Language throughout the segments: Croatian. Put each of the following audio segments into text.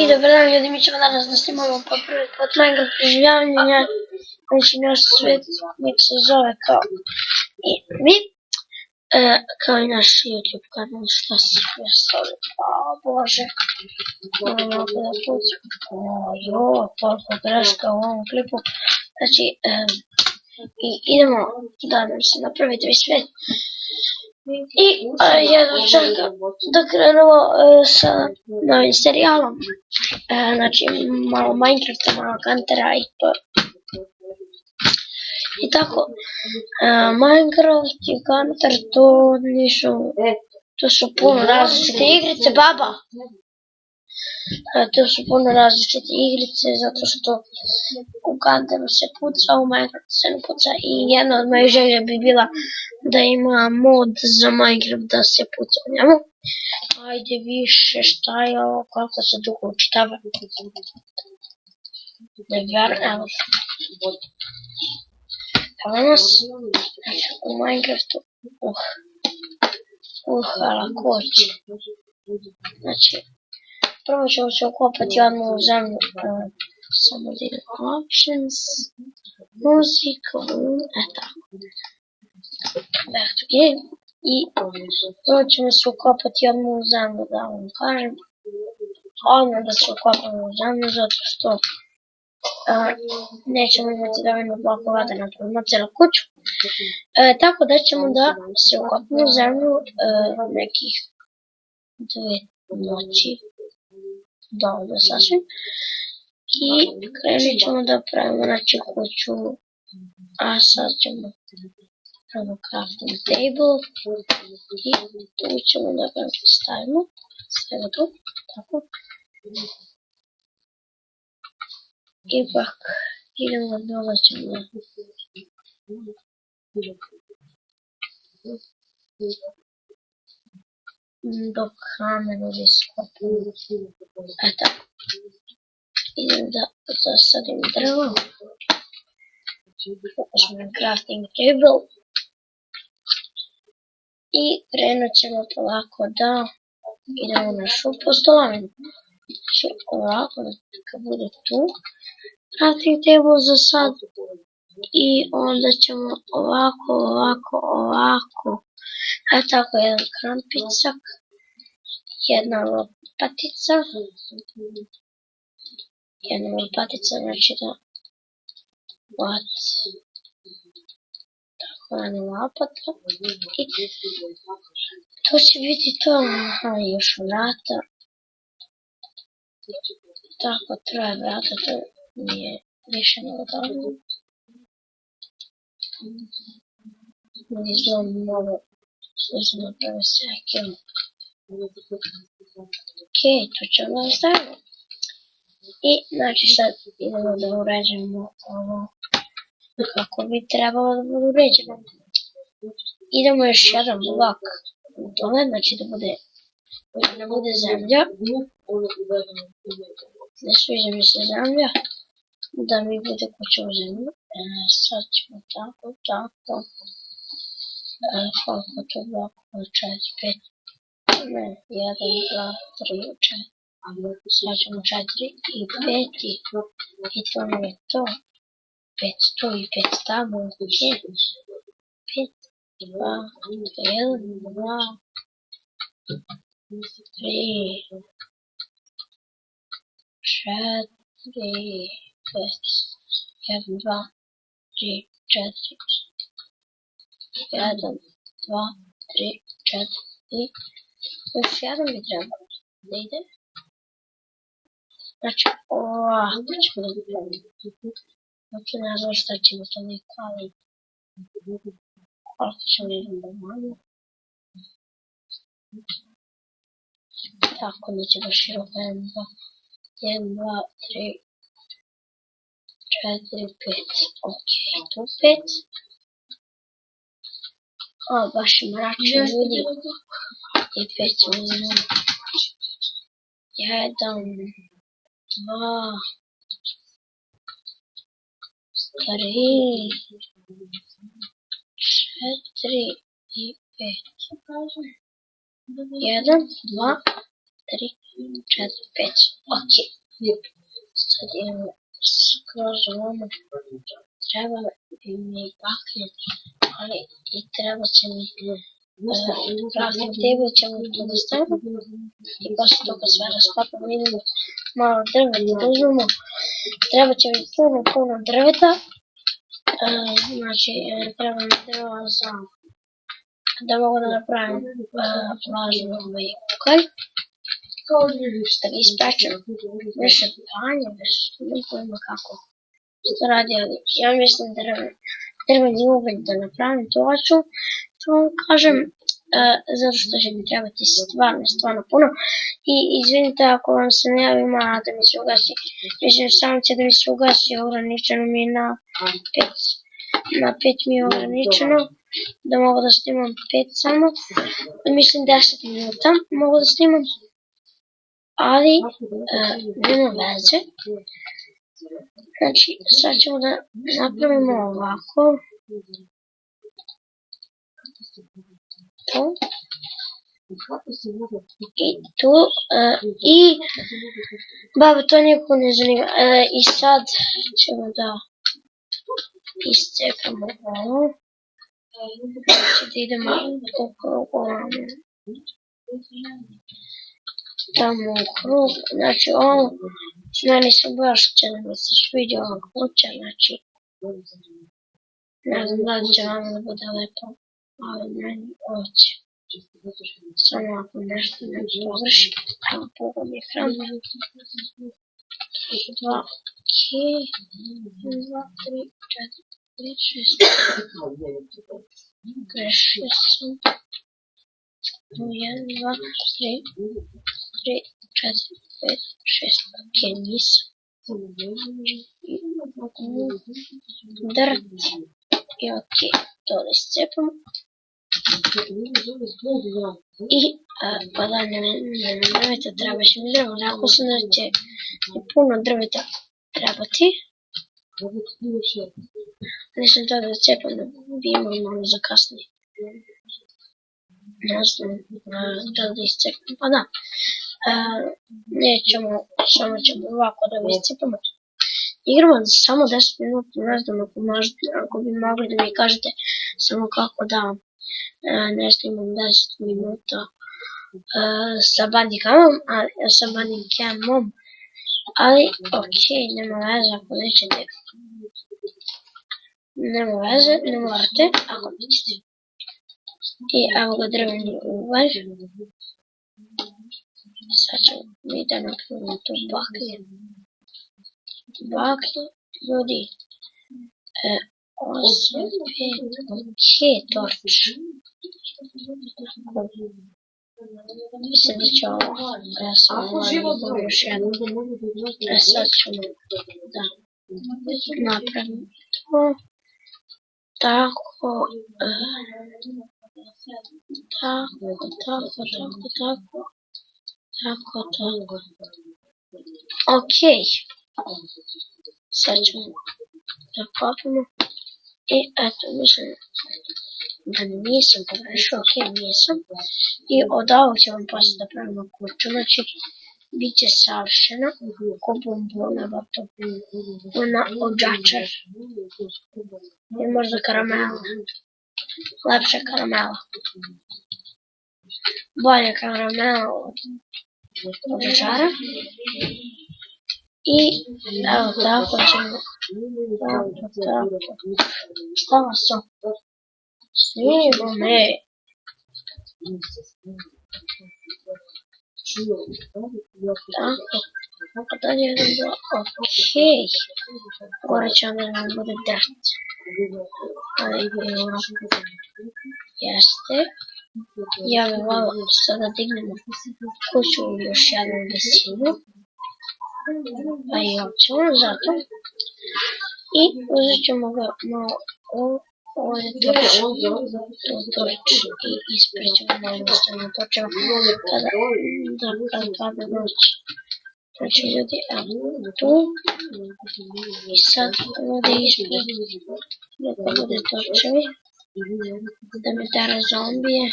I dobar dan ljudi, mi ćemo danas da snimamo po prvi put Minecraft preživljavanja. Znači naš svijet koji se zove kao i mi, kao i naš YouTube kanal, šta se zove, bože, toliko greška u ovom klipu. Znači, i idemo da nam se napravi taj svijet. I jedno čekam da krenemo sa novim serijalom. Znači malo Minecrafta, malo Huntera i to. I tako, Minecraft i Hunter to su puno različite igrice, baba! To su puno različite igrice zato što u Hunteru se puca, u Minecraftu se ne puca i jedna od mojih želja bi bila da ima mod za Minecraft da se puca u njemu. Ajde više, šta je ovo, koliko se dugo učitava. Ne vjerujem. Evo nas, u Minecraftu, lakoće. Znači, prvo ćemo se ukopati odmah u zemlju, samo da idem options, music, tako. Back to game. I prvo ćemo se ukopati odmah u zemlju, da vam kažem. Odmah da se ukopamo u zemlju, zato što nećemo imati dovoljno blokova da napravimo celu kuću. Tako da ćemo da se ukopimo u zemlju nekih 2 noći. Dovoljno sasvim. I krenut ćemo da pravimo našu kuću. A sad ćemo pravimo crafting table. I tu ćemo da ga stavimo. Sve tu. Tako. Ipak idemo dole ćemo do kamenu iskopamo. Eto. Idem da zasadim drvo. Počnemo crafting table. I krenut ćemo polako da idemo na našu postolovinu. Znači ovako kad bude tu crafting table za sad. I onda ćemo ovako. Evo tako jedan krampicak. Jedna lopatica. Znači da tako jedna lopata. I to će biti to. Još vrata. Tako traje vrata, to nije više nego dovoljno. Izgleda mnogo služno naprave sveke. Ok, to ćemo da stavimo. I znači sad idemo da uređemo ovo kako bi trebalo da bude uređeno. Idemo još jedan blok dole, znači da ne bude zemlja. Ne sviđa mi se zemlja, da mi bude kuća u zemlju. Sad ćemo tako. Koliko to blokova? 4, 5, ne, 1, 2, 3, 4. Sad ćemo 4 i 5 i to nam je to. 5 tu i 5 tamo, ok. 5, 2, 1, 2, 3, 4, 5, 1, 2, 3, 4, 1, 2, 3, 4 i još jedan bi trebalo da ide. Znači ovako ćemo da pravimo. Znači ne znam šta ćemo toliko, ali koliko ćemo da idemo da malo. Tako neće da široko 1, 2, 3, 4, 5. Ok, tu 5. Baš je mračno ljudi. I 5 ćemo imamo. 1, 2, 3, 4 i 5. 1, 2, 3, 4, 5. Ok. Sad imamo skroz ovamo. Treba mi baklje, ali i treba će mi crafting table ćemo tu da stavimo. I posle toga sve raskopamo, idemo malo drveta da uzmemo. Treba će mi puno drveta. Znači, treba mi drva za da mogu da napravim važno ugalj. Da ga ispečem. Više panje, ne pojma kako to radi, ali ja mislim drveni ugalj da napravim, to hoću. To vam kažem, zato što će mi trebati stvarno puno. I izvinite ako vam se ne javi mala da mi se ugasi. Mislim, samo će da mi se ugasi, ograničeno mi je na 5 mi je ograničeno, da mogu da snimam 5 samo. Mislim 10 minuta mogu da snimam, ali nema veze. Znači, sad ćemo da napravimo ovako. To. I tu. I baba, to niko ne zanima. I sad ćemo da iscepamo ovo. Znači da idemo okolo tamo u krug. Znači ovo, meni se baš će da mi se sviđa ova kuća. Znači, ne znam da li će vam da bude lepo, ali meni hoće. Samo ako nešto ne površi, evo pogledam ekran. 2, ok, 2, 3, 4, 5, 6. Grešio sam. 1, 2, 3, 4, 5, 6. Ok, nisam. Drt. I ok, to da iscepamo. I pa da ne drveta treba će mi drvo. Rekao sam da će mi puno drveta trebati. Nisam to da cepam da bi imao malo za kasnije. Ne znam da iscepam. Pa da. Nećemo, samo ćemo ovako da ga iscepamo. Igramo samo 10 minuta, ne znam ako bi mogli da mi kažete samo kako da ne snimam 10 minuta sa Bandicamom, ali ok, nema veze ako nećete. Nema veze, ne morate ako nećete. I evo ga drveni ugalj. Sad ćemo mi da napravimo tu baklje. Ljudi, 8, 5, ok, torč. Mislim da će ovo, ja sam ovo još jedno. Sad ćemo da napravimo to. Tako. Ok. Sad ćemo da kopimo. I eto, mislim da nisam pogrešio, ok, nisam. I od ovog ćemo posle da pravimo kuću, znači bit će savršena, ko bombona, bato, ona odžačar. I možda karamela, lepša karamela. Bolje karamela od žara. I evo tako ćemo, tako, šta vas to? Snimo me. Tako dalje je bilo ok. Gore će onda nam bude drt. Ali jeste. Ja bih volio sada dignemo kuću u još jednu visinu. Pa i hoćemo zato. I uzet ćemo ga malo ovdje torč i isprećemo na jednostavno točeva kada pada noć. Znači ljudi, evo tu. I sad ovdje ispred neka bude torčevi da mi tera zombije.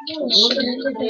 To su nekakve